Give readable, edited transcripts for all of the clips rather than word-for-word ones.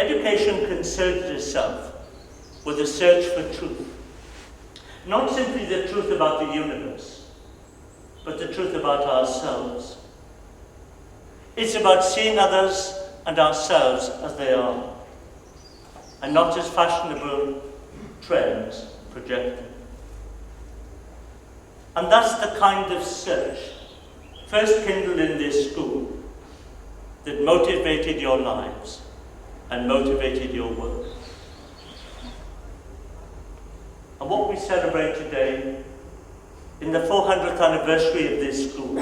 education concerns itself with a search for truth. Not simply the truth about the universe, but the truth about ourselves. It's about seeing others and ourselves as they are, and not as fashionable trends projected. And that's the kind of search first kindled in this school that motivated your lives and motivated your work. And what we celebrate today, in the 400th anniversary of this school,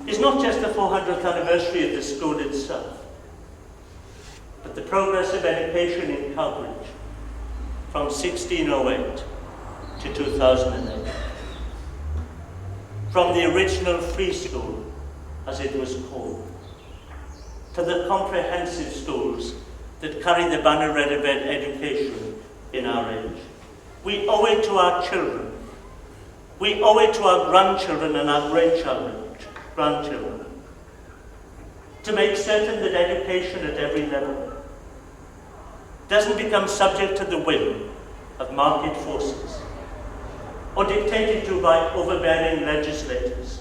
is not just the 400th anniversary of the school itself, but the progress of education in Cowbridge from 1608 to 2008. From the original free school, as it was called, to the comprehensive schools that carry the banner red of education in our age. We owe it to our children. We owe it to our grandchildren and our grandchildren to make certain that education at every level doesn't become subject to the whim of market forces or dictated to by overbearing legislators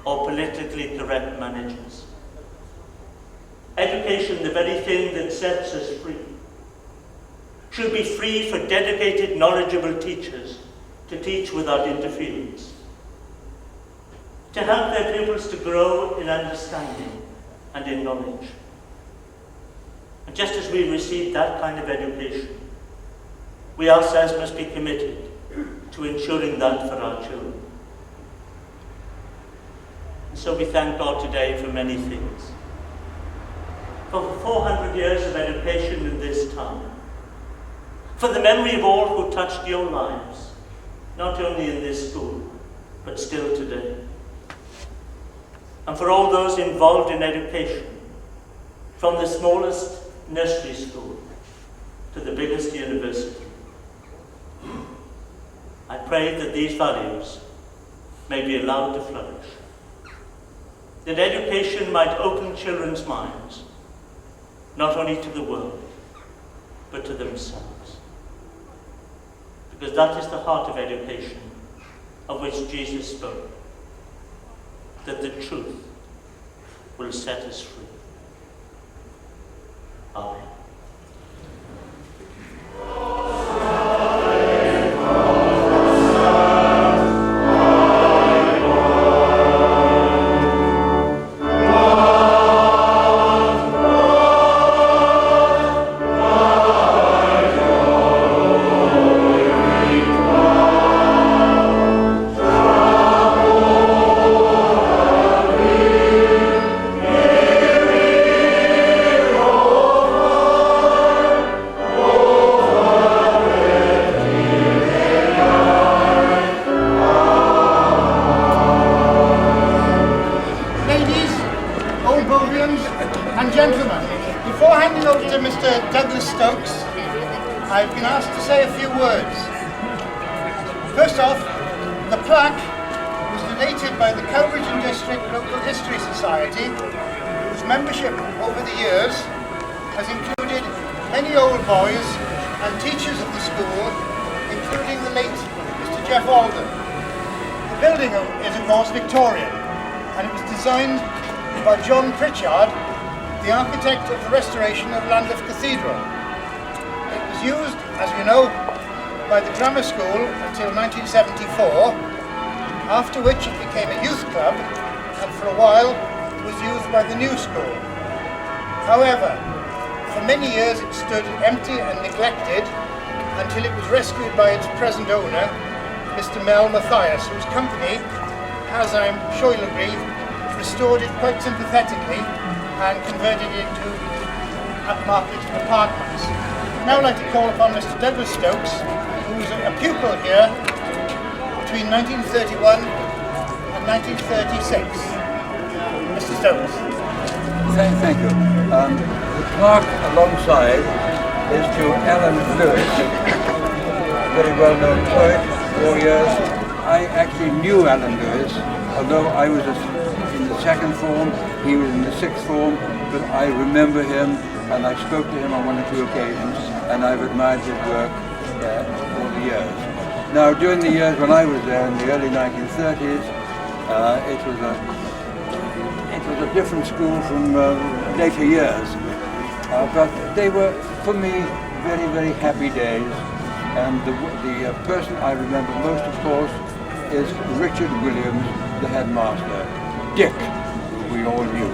or politically correct managers. Education, the very thing that sets us free, should be free for dedicated, knowledgeable teachers to teach without interference, to help their pupils to grow in understanding and in knowledge. And just as we receive that kind of education, we ourselves must be committed to ensuring that for our children. And so we thank God today for many things. For 400 years of education in this town, for the memory of all who touched your lives, not only in this school, but still today. And for all those involved in education, from the smallest nursery school to the biggest university. I pray that these values may be allowed to flourish, that education might open children's minds, not only to the world, but to themselves. Because that is the heart of education, of which Jesus spoke, that the truth will set us free. Amen. I've been asked to say a few words. First off, the plaque was donated by the Cowbridge and District Local History Society, whose membership over the years has included many old boys and teachers of the school, including the late Mr. Jeff Alden. The building is of course Victorian, and it was designed by John Pritchard, the architect of the restoration of Llandaff Cathedral. It was used, as you know, by the grammar school until 1974, after which it became a youth club and for a while was used by the new school. However, for many years it stood empty and neglected until it was rescued by its present owner, Mr. Mel Mathias, whose company, as I'm sure you'll agree, restored it quite sympathetically and converted it into upmarket apartments. Now I'd like to call upon Mr. Douglas Stokes, who was a pupil here between 1931 and 1936. Mr. Stokes. Thank you. The plaque alongside is to Alan Lewis, a very well-known poet, 4 years. I actually knew Alan Lewis, although I was a in the second form, he was in the sixth form, but I remember him and I spoke to him on one or two occasions, and I've admired his work all the years. Now, during the years when I was there in the early 1930s, it was a different school from later years, but they were, for me, very, very happy days. And the person I remember most, of course, is Richard Williams, the headmaster. Dick, who we all knew,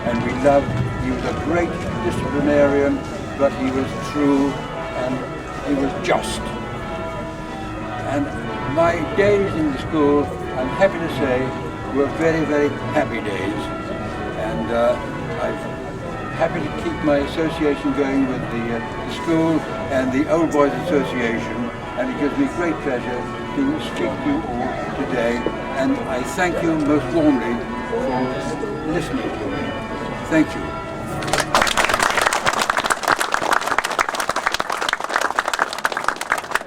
and we loved. He was a great disciplinarian, but he was true and he was just. And my days in the school, I'm happy to say, were very, very happy days. And I'm happy to keep my association going with the school and the Old Boys Association, and it gives me great pleasure to speak to you all today, and I thank you most warmly for listening to me. Thank you.